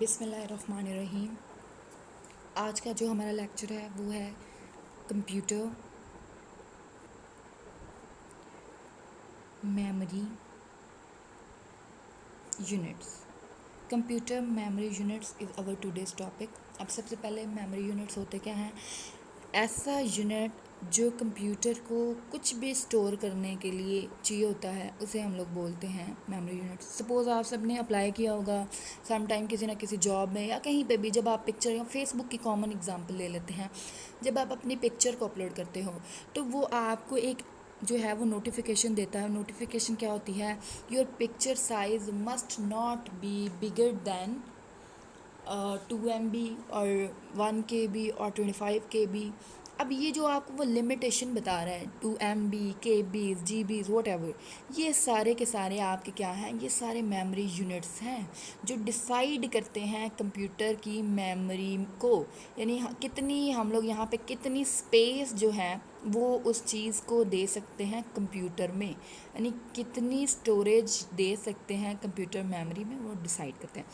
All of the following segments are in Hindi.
बिस्मिल्लाहिर्रहमानिर्रहीम। आज का जो हमारा लेक्चर है वो है computer memory units. Computer memory units is our today's topic. अब सबसे पहले मेमोरी यूनिट्स होते क्या हैं? ऐसा यूनिट जो कंप्यूटर को कुछ भी स्टोर करने के लिए चाहिए होता है उसे हम लोग बोलते हैं मेमोरी यूनिट। सपोज़ आप सब ने अप्लाई किया होगा सम टाइम किसी ना किसी जॉब में या कहीं पे भी, जब आप पिक्चर या फेसबुक की कॉमन एग्जांपल ले लेते हैं, जब आप अपनी पिक्चर को अपलोड करते हो तो वो आपको एक जो है वो नोटिफिकेशन देता है। नोटिफिकेशन क्या होती है? Your picture size must not be bigger than 2 MB और 1 KB और 25 KB। अब ये जो आपको वो लिमिटेशन बता रहा है 2 MB KBs GBs what ever, ये सारे के सारे आपके क्या हैं? ये सारे मेमोरी यूनिट्स हैं जो डिसाइड करते हैं कंप्यूटर की मेमोरी को, यानी कितनी हम लोग यहाँ पे कितनी स्पेस जो है वो उस चीज़ को दे सकते हैं कंप्यूटर में, यानी कितनी स्टोरेज दे सकते हैं कंप्यूटर मेमोरी में, वो डिसाइड करते हैं।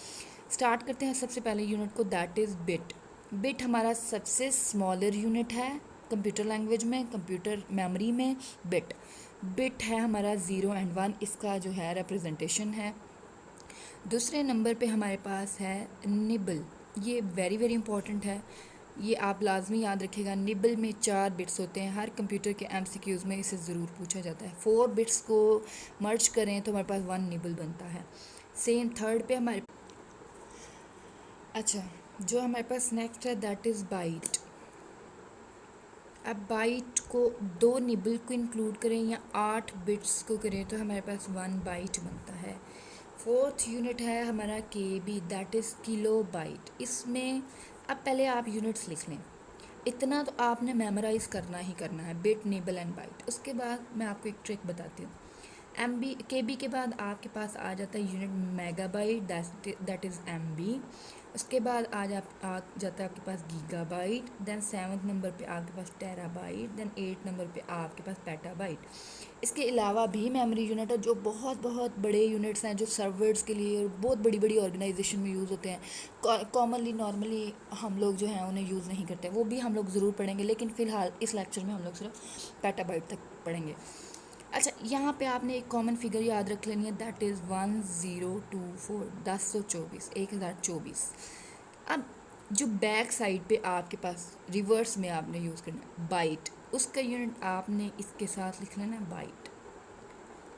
स्टार्ट करते हैं सबसे पहले यूनिट को, दैट इज़ बिट। बिट हमारा सबसे स्मॉलर यूनिट है कंप्यूटर लैंग्वेज में, कंप्यूटर मेमोरी में। बिट है हमारा 0 और 1, इसका जो है रिप्रेजेंटेशन है। दूसरे नंबर पे हमारे पास है निबल। ये वेरी वेरी इंपॉर्टेंट है, ये आप लाजमी याद रखिएगा। निबल में 4 बिट्स होते हैं। हर कंप्यूटर के MCQs में इसे ज़रूर पूछा जाता है। 4 बिट्स को मर्ज करें तो हमारे पास 1 निबल बनता है। सेम थर्ड पे हमारे जो हमारे पास नेक्स्ट है दैट इज़ बाइट। अब बाइट को 2 निबल को इंक्लूड करें या 8 बिट्स को करें तो हमारे पास 1 बाइट बनता है। फोर्थ यूनिट है हमारा KB, that is kilo byte. इसमें अब पहले आप यूनिट्स लिख लें, इतना तो आपने मेमोराइज़ करना ही करना है, बिट निबल एंड बाइट। उसके बाद मैं आपको एक ट्रिक बताती हूँ। KB के बाद आपके पास आ जाता है unit megabyte, that is MB। उसके बाद आ जाता है आपके पास गीगाबाइट। देन 7th नंबर पे आपके पास टेराबाइट। देन 8th नंबर पे आपके पास पेटाबाइट। इसके अलावा भी मेमोरी यूनिट है जो बहुत बहुत बड़े यूनिट्स हैं, जो सर्वर्स के लिए और बहुत बड़ी बड़ी ऑर्गेनाइजेशन में यूज़ होते हैं। कॉमनली नॉर्मली हम लोग जो हैं उन्हें यूज़ नहीं करते, वो भी हम लोग ज़रूर पढ़ेंगे, लेकिन फ़िलहाल इस लेक्चर में हम लोग सिर्फ पेटाबाइट तक पढ़ेंगे। अच्छा, यहाँ पे आपने एक कॉमन फिगर याद रख लेनी है, दैट इज़ 1024, 1024, 1024। अब जो बैक साइड पे आपके पास रिवर्स में आपने यूज़ करना है बाइट, उसका यूनिट आपने इसके साथ लिख लेना है बाइट।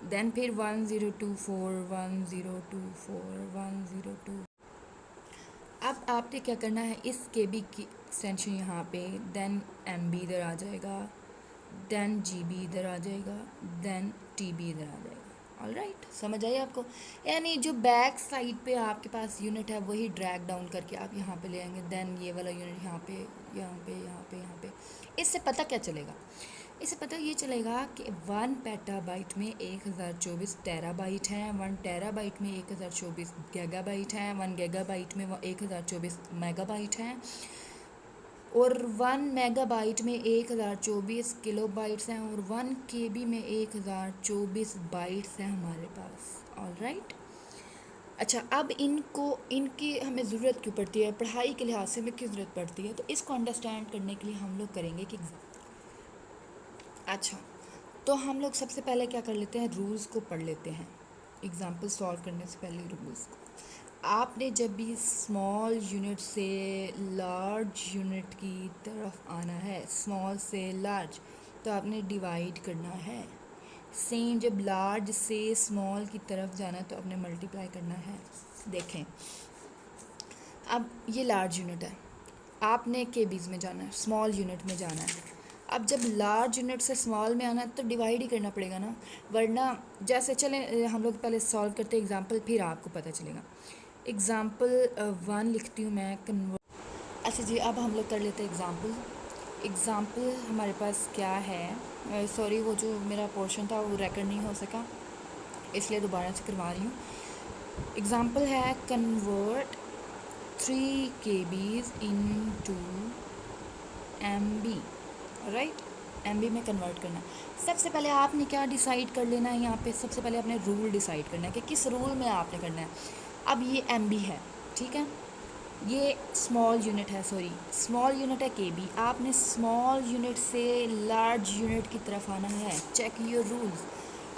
देन फिर 1024, 1024, 102। अब आपने क्या करना है, इस KB की एक्सटेंशन यहाँ पे, देन MB इधर आ जाएगा, देन GB इधर आ जाएगा, देन TB इधर आ जाएगा। ऑल राइट, समझ आई आपको? यानी जो बैक साइड पे आपके पास यूनिट है वही ड्रैग डाउन करके आप यहाँ पे ले आएंगे। देन ये वाला यूनिट यहाँ पे, यहाँ पे, यहाँ पे, यहाँ पे। इससे पता क्या चलेगा? इससे पता ये चलेगा कि 1 पेटाबाइट में 1024 टेराबाइट हैं, 1 टेराबाइट में 1024 गीगाबाइट हैं, 1 गीगाबाइट में 1024 मेगाबाइट हैं, और 1 मेगाबाइट में 1024 किलोबाइट्स हैं, और 1 KB में 1024 बाइट्स हैं हमारे पास। All right. अच्छा, अब इनकी हमें ज़रूरत क्यों पड़ती है? पढ़ाई के लिहाज से हमें क्यों ज़रूरत पड़ती है? तो इसको अंडरस्टैंड करने के लिए हम लोग करेंगे कि अच्छा, तो हम लोग सबसे पहले क्या कर लेते हैं, रूल्स को पढ़ लेते हैं। एग्जाम्पल सॉल्व करने से पहले रूल्स को आपने जब भी स्मॉल यूनिट से लार्ज यूनिट की तरफ आना है, स्मॉल से लार्ज, तो आपने डिवाइड करना है। सेम जब लार्ज से स्मॉल की तरफ जाना है तो आपने मल्टीप्लाई करना है। देखें, अब ये लार्ज यूनिट है, आपने KBs में जाना है, स्मॉल यूनिट में जाना है। अब जब लार्ज यूनिट से स्मॉल में आना है तो डिवाइड ही करना पड़ेगा ना, वरना जैसे चलें हम लोग पहले सॉल्व करते हैं एग्जांपल, फिर आपको पता चलेगा। एग्ज़ाम्पल 1 लिखती हूँ मैं, कन्वर्ट। अच्छा जी, अब हम लोग कर लेते हैं एग्ज़ाम्पल हमारे पास क्या है, सॉरी वो जो मेरा पोर्शन था वो रिकॉर्ड नहीं हो सका, इसलिए दोबारा से करवा रही हूँ। एग्ज़ाम्पल है convert 3 KBs into MB, right. MB में कन्वर्ट करना है। सबसे पहले आपने क्या डिसाइड कर लेना है यहाँ पे? सबसे पहले आपने रूल डिसाइड करना है कि किस रूल में आपने करना है। अब ये MB है, ठीक है, ये स्मॉल यूनिट है, सॉरी स्मॉल यूनिट है केबी। आपने स्मॉल यूनिट से लार्ज यूनिट की तरफ आना है। Check your rules.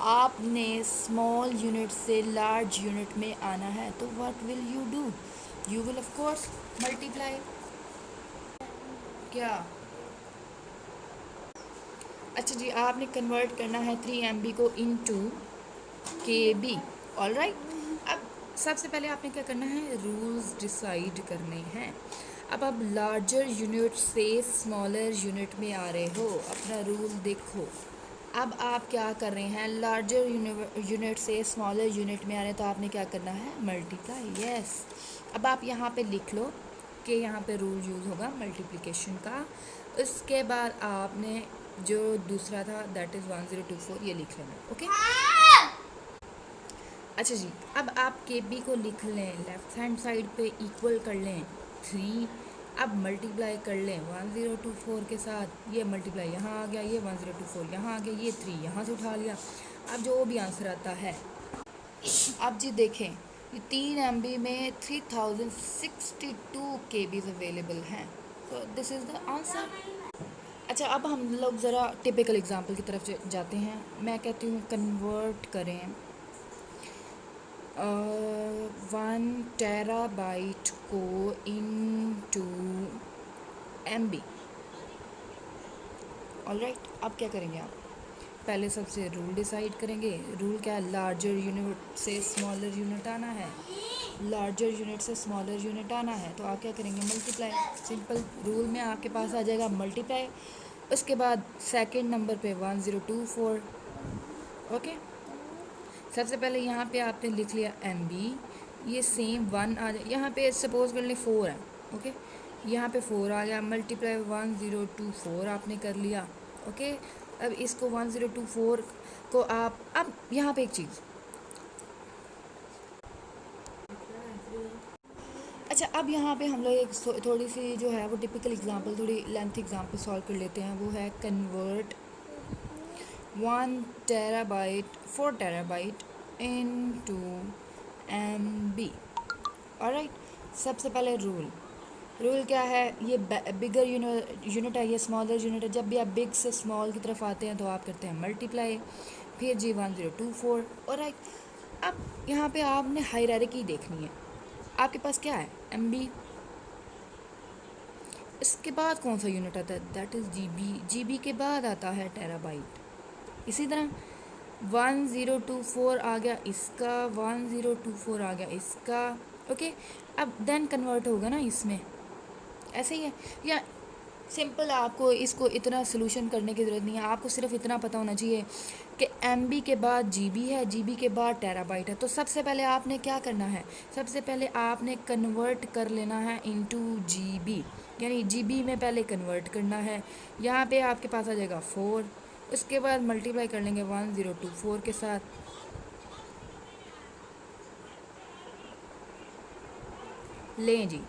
आपने स्मॉल यूनिट से लार्ज यूनिट में आना है, तो what will you do? You will of course multiply. क्या? अच्छा जी, आपने कन्वर्ट करना है 3 MB को इनटू KB। All right. अब सबसे पहले आपने क्या करना है, रूल्स डिसाइड करने हैं। अब आप लार्जर यूनिट से स्मॉलर यूनिट में आ रहे हो, अपना रूल देखो। अब आप क्या कर रहे हैं, लार्जर यूनिट से स्मॉलर यूनिट में आ रहे हैं, तो आपने क्या करना है, मल्टीप्लाई। यस। अब आप यहाँ पे लिख लो कि यहाँ पे रूल यूज़ होगा मल्टीप्लिकेशन का। उसके बाद आपने जो दूसरा था दैट इज़ 1024, ये लिख लेना। ओके। अच्छा जी, अब आप KB को लिख लें, लेफ्ट हैंड साइड पे इक्वल कर लें 3। अब मल्टीप्लाई कर लें 1024 के साथ। ये मल्टीप्लाई यहाँ आ गया, ये 1024 यहाँ आ गया, ये 3 यहाँ से उठा लिया। अब जो भी आंसर आता है, अब जी देखें, ये 3 MB में 3062 KBs अवेलेबल हैं। तो दिस इज़ द आंसर। अच्छा, अब हम लोग ज़रा टिपिकल एग्जांपल की तरफ जाते हैं। मैं कहती हूँ कन्वर्ट करें 1 TB को इनटू MB। ऑलराइट। अब क्या करेंगे आप, पहले सबसे रूल डिसाइड करेंगे। रूल क्या है, लार्जर यूनिट से स्मॉलर यूनिट आना है। लार्जर यूनिट से स्मॉलर यूनिट आना है, तो आप क्या करेंगे, मल्टीप्लाई। सिंपल रूल में आपके पास आ जाएगा मल्टीप्लाई। उसके बाद सेकंड नंबर पे 1024। ओके। सबसे पहले यहाँ पे आपने लिख लिया MB, ये सेम 1 आ जाए। यहाँ पे सपोज कर लें 4 है। ओके, यहाँ पे 4 आ गया, मल्टीप्लाई 1024 आपने कर लिया। ओके। अब इसको 1024 को आप, अब यहाँ पे एक चीज़, अच्छा अब यहाँ पे हम लोग एक थोड़ी सी जो है वो टिपिकल एग्जांपल, थोड़ी लेंथ एग्जांपल सॉल्व कर लेते हैं। वो है convert 1 TB 4 TB into MB। Alright. सबसे पहले रूल क्या है, ये बिगर यूनिट है, ये स्मॉलर यूनिट है। जब भी आप बिग से स्मॉल की तरफ आते हैं तो आप करते हैं मल्टीप्लाई, फिर जी 1024। ऑलराइट। अब यहाँ पे आपने हायरार्की देखनी है। आपके पास क्या है, MB। इसके बाद कौन सा यूनिट आता है, दैट इज़ GB। GB के बाद आता है टेराबाइट। इसी तरह 1024 आ गया इसका, 1024 आ गया इसका। ओके। अब देन कन्वर्ट होगा ना इसमें, ऐसे ही है। या सिंपल, आपको इसको इतना सोल्यूशन करने की ज़रूरत नहीं है। आपको सिर्फ इतना पता होना चाहिए कि MB के बाद GB है, GB के बाद टेराबाइट है। तो सबसे पहले आपने क्या करना है, सबसे पहले आपने कन्वर्ट कर लेना है इनटू GB, यानी GB में पहले कन्वर्ट करना है। यहाँ पे आपके पास आ जाएगा 4। उसके बाद मल्टीप्लाई कर लेंगे 1024 के साथ। लें जी,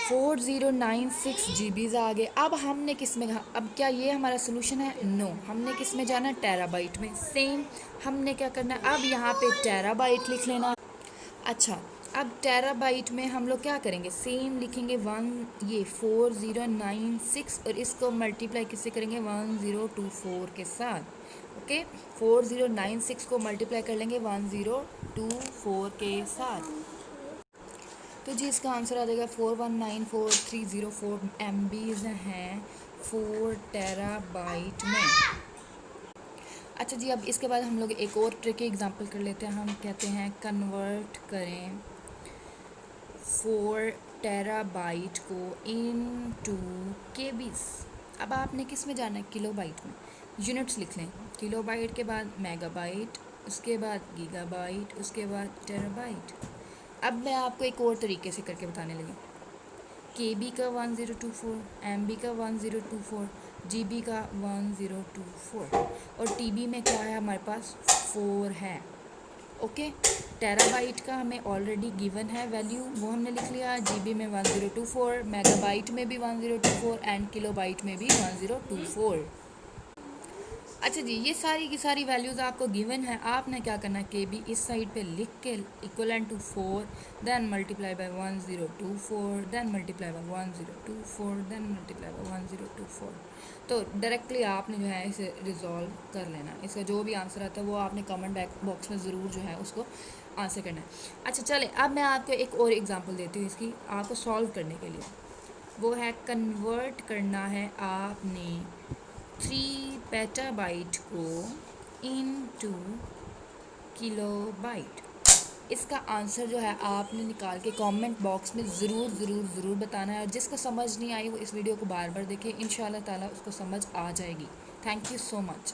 4096 GBs आ गए। अब हमने किस में, अब क्या ये हमारा सोल्यूशन है, नो। हमने किस में जाना है, टेराबाइट में। सेम हमने क्या करना है, अब यहाँ पे टेराबाइट लिख लेना। अच्छा, अब टेराबाइट में हम लोग क्या करेंगे, सेम लिखेंगे 4096 और इसको मल्टीप्लाई किससे करेंगे, 1024 के साथ। ओके। 4096 को मल्टीप्लाई कर लेंगे 1024 के साथ। तो जी इसका आंसर आ जाएगा 4194,304 MBs हैं 4 TB में। अच्छा जी, अब इसके बाद हम लोग एक और ट्रिकी एग्जांपल कर लेते हैं। हम कहते हैं कन्वर्ट करें 4 TB को इनटू KBs। अब आपने किस में जाना है, किलोबाइट में। यूनिट्स लिख लें, किलोबाइट के बाद मेगाबाइट, उसके बाद गीगाबाइट, उसके बाद टेराबाइट। अब मैं आपको एक और तरीके से करके बताने लगी। KB का 1024, MB का 1024, GB का 1024 और TB में क्या है, हमारे पास 4 है। ओके। टेराबाइट का हमें ऑलरेडी गिवन है वैल्यू, वो हमने लिख लिया। GB में 1024, मेगाबाइट में भी 1024 एंड किलोबाइट में भी 1024। अच्छा जी, ये सारी की सारी वैल्यूज़ आपको गिवन है। आपने क्या करना है, के बी इस साइड पे लिख के equivalent to 4, then multiply by 1024, then multiply by 1024, then multiply by 1024। तो डायरेक्टली आपने जो है इसे रिजॉल्व कर लेना। इसका जो भी आंसर आता है वो आपने कमेंट बॉक्स में ज़रूर जो है उसको आंसर करना है। अच्छा चले, अब मैं आपको एक और एग्जांपल देती हूँ इसकी आपको सॉल्व करने के लिए। वो है कन्वर्ट करना है आपने 3 पेटाबाइट को इनटू किलोबाइट। इसका आंसर जो है आपने निकाल के कमेंट बॉक्स में ज़रूर ज़रूर ज़रूर बताना है। और जिसको समझ नहीं आई वो इस वीडियो को बार बार देखे, इंशाल्लाह ताला उसको समझ आ जाएगी। Thank you so much.